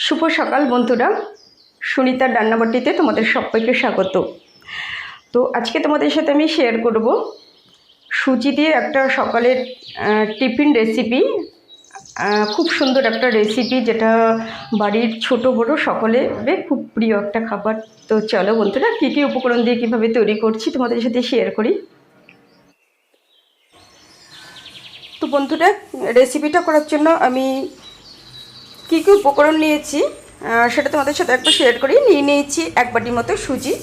শুভ সকাল বন্ধুরা, সুনিতার রান্নাবাটিতে তোমাদের সবাইকে স্বাগত। তো আজকে তোমাদের সাথে আমি শেয়ার করব সুজি দিয়ে একটা সকালের টিফিন রেসিপি। খুব সুন্দর একটা রেসিপি, যেটা বাড়ির ছোট বড় সকলের খুব প্রিয় একটা খাবার। তো চলো বন্ধুরা, কী কী উপকরণ দিয়ে কীভাবে তৈরি করছি তোমাদের সাথে শেয়ার করি। তো বন্ধুরা, রেসিপিটা করার জন্য আমি কী কী উপকরণ নিয়েছি সেটা তোমাদের সাথে একবার শেয়ার করি। নিয়েছি এক বাটি মতো সুজি,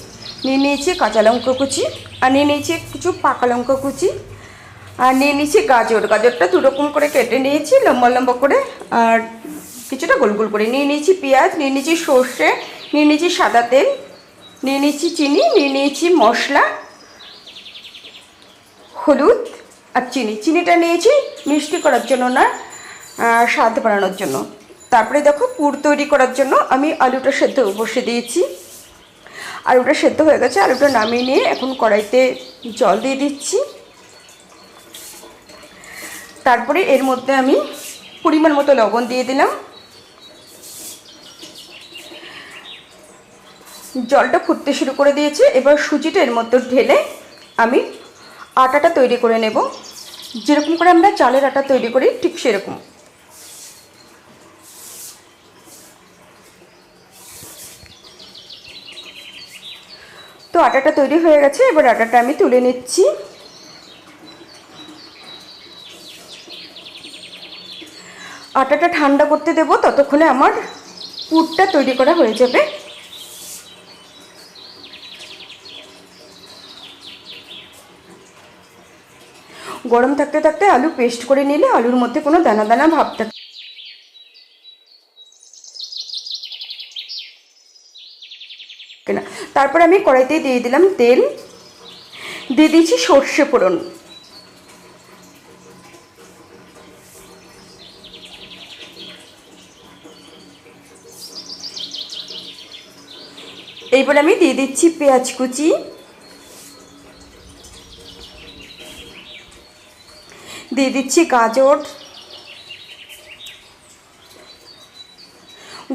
নিয়েছি কাঁচা লঙ্কা কুচি, আর নিয়েছি কিছু পাকা লঙ্কা কুচি, আর নিয়েছি গাজরটা দুরকম করে কেটে নিয়েছি লম্বা লম্বা করে, আর কিছুটা গোল গোল করে নিয়েছি পেঁয়াজ, নিয়েছি সর্ষে, নিয়েছি সাদা তেল, নিয়েছি চিনি, নিয়েছি মশলা, হলুদ আর চিনিটা নিয়েছি মিষ্টি করার জন্য না, স্বাদ বাড়ানোর জন্য। তারপরে দেখো, পুর তৈরি করার জন্য আমি আলুটা সেদ্ধ বসিয়ে দিয়েছি। আলুটা সেদ্ধ হয়ে গেছে, আলুটা নামিয়ে নিয়ে এখন কড়াইতে জল দিয়ে দিচ্ছি। তারপরে এর মধ্যে আমি পরিমাণ মতো লবণ দিয়ে দিলাম। জলটা ফুটতে শুরু করে দিয়েছে। এবার সুজিটা এর মধ্যে ঢেলে আমি আটাটা তৈরি করে নেব, যেরকম করে আমরা চালের আটা তৈরি করি ঠিক সেরকম। তো আটাটা তৈরি হয়ে গেছে, এবার আটাটা আমি তুলে নিচ্ছি। আটাটা ঠান্ডা করতে দেব, ততক্ষণে আমার পুরটা তৈরি করা হয়ে যাবে। গরম থাকতে থাকতে আলু পেস্ট করে নিলে আলুর মধ্যে কোনো দানা দানা ভাব থাকে না। তারপর আমি কড়াইতে দিয়ে দিলাম তেল, দিয়ে দিয়েছি সর্ষে ফোড়ন, এইবার আমি দিয়ে দিচ্ছি পেঁয়াজ কুচি, দিয়ে দিচ্ছি গাজর,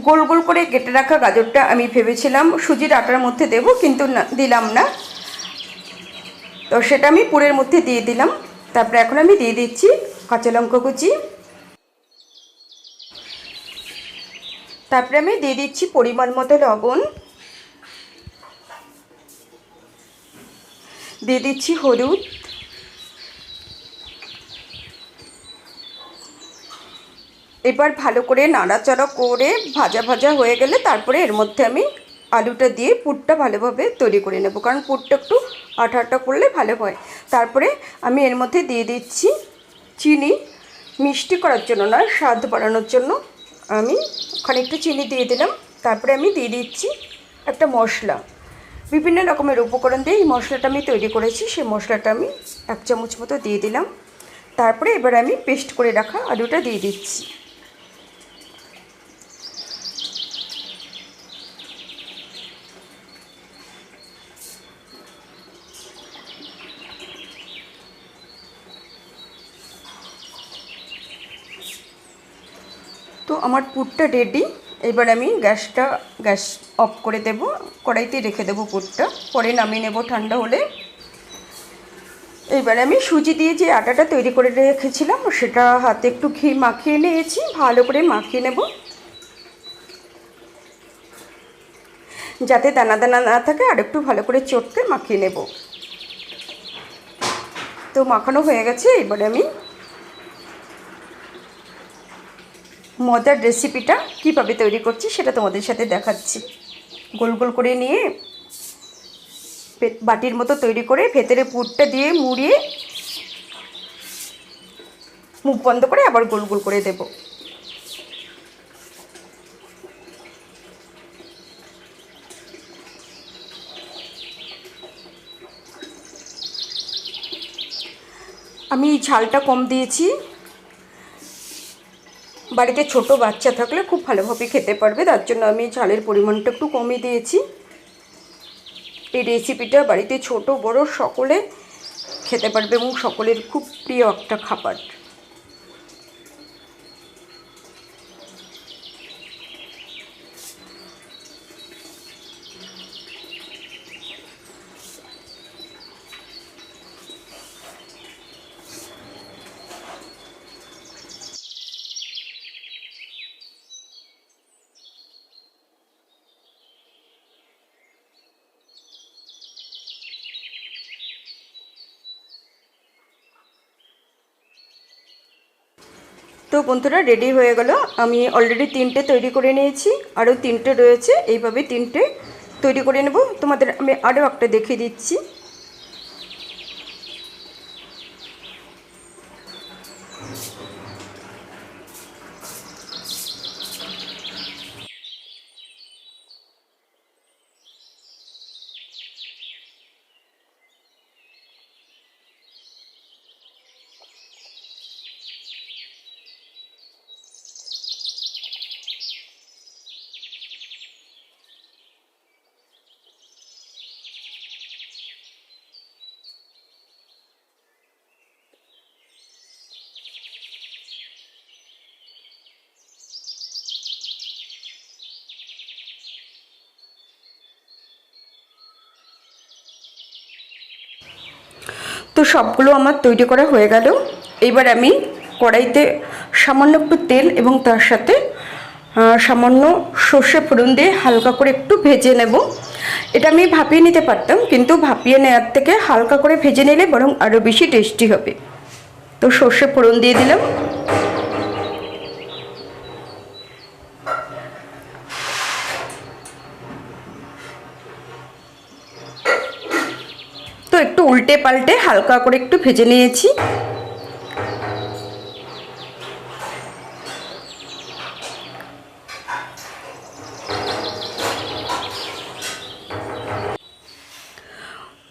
গোল গোল করে কেটে রাখা গাজরটা আমি ভেবেছিলাম সুজির আটার মধ্যে দেব, কিন্তু না, দিলাম না। তো সেটা আমি পুরের মধ্যে দিয়ে দিলাম। তারপরে এখন আমি দিয়ে দিচ্ছি কাঁচা লঙ্কা কুচি, তারপরে আমি দিয়ে দিচ্ছি পরিমাণ মতো লবণ, দিয়ে দিচ্ছি হলুদ, এবার ভালো করে নাড়াচাড়া করে ভাজা ভাজা হয়ে গেলে তারপরে এর মধ্যে আমি আলুটা দিয়ে পুরটা ভালোভাবে তৈরি করে নেব, কারণ পুরটা একটু আঠা আঠা করলে ভালো হয়। তারপরে আমি এর মধ্যে দিয়ে দিচ্ছি চিনি, মিষ্টি করার জন্য না, স্বাদ বাড়ানোর জন্য আমি খানিকটা চিনি দিয়ে দিলাম। তারপরে আমি দিয়ে দিচ্ছি একটা মশলা, বিভিন্ন রকমের উপকরণ দিয়ে এই মশলাটা আমি তৈরি করেছি, সেই মশলাটা আমি 1 চামচ মতো দিয়ে দিলাম। তারপরে এবার আমি পেস্ট করে রাখা আলুটা দিয়ে দিচ্ছি। তো আমার পুরটা রেডি। এবার আমি গ্যাস অফ করে দেব, কড়াইতে রেখে দেবো পুরটা, পরে নামিয়ে নেব ঠান্ডা হলে। এবার আমি সুজি দিয়ে যে আটাটা তৈরি করে রেখেছিলাম সেটা হাতে একটু ঘি মাখিয়ে নিয়েছি, ভালো করে মাখিয়ে নেব যাতে দানা দানা না থাকে, আর একটু ভালো করে চটকে মাখিয়ে নেব। তো মাখানো হয়ে গেছে। এবারে আমি মজার রেসিপিটা কীভাবে তৈরি করছি সেটা তোমাদের সাথে দেখাচ্ছি। গোল গোল করে নিয়ে বাটির মতো তৈরি করে ভেতরে পুরটা দিয়ে মুড়িয়ে মুখ বন্ধ করে আবার গোল গোল করে দেব। আমি ঝালটা কম দিয়েছি, বাড়িতে ছোট বাচ্চা থাকলে খুব ভালোভাবে খেতে পারবে, তার জন্য আমি ঝালের পরিমাণটা একটু কমই দিয়েছি। এই রেসিপিটা বাড়িতে ছোট বড় সকলে খেতে পারবে এবং সকলের খুব প্রিয় একটা খাবার। বন্ধুরা রেডি হয়ে গেল। আমি অলরেডি 3টে তৈরি করে নিয়েছি, আরও 3টে রয়েছে। এইভাবে 3টে তৈরি করে নেব। তোমাদের আমি আরও একটা দেখিয়ে দিচ্ছি। তো সবগুলো আমার তৈরি করা হয়ে গেল। এবার আমি কড়াইতে সামান্য একটু তেল এবং তার সাথে সামান্য সর্ষে ফোড়ন দিয়ে হালকা করে একটু ভেজে নেব। এটা আমি ভাপিয়ে নিতে পারতাম, কিন্তু ভাপিয়ে নেওয়ার থেকে হালকা করে ভেজে নিলে বরং আরও বেশি টেস্টি হবে। তো সর্ষে ফোড়ন দিয়ে দিলাম। তো একটু উল্টে পাল্টে হালকা করে একটু ভেজে নিয়েছি।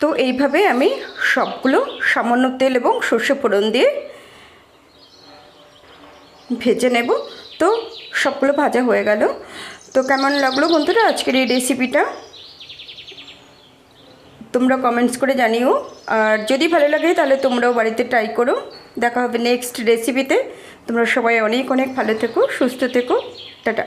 তো এইভাবে আমি সবগুলো সামান্য তেল এবং সর্ষে ফোড়ন দিয়ে ভেজে নেব। তো সবগুলো ভাজা হয়ে গেল। তো কেমন লাগলো বন্ধুরা আজকের এই রেসিপিটা, তোমরা কমেন্টস করে জানিও। আর যদি ভালো লাগে তাহলে তোমরাও বাড়িতে ট্রাই করো। দেখা হবে নেক্সট রেসিপিতে। তোমরা সবাই অনেক অনেক ভালো থেকো, সুস্থ থেকো। টাটা।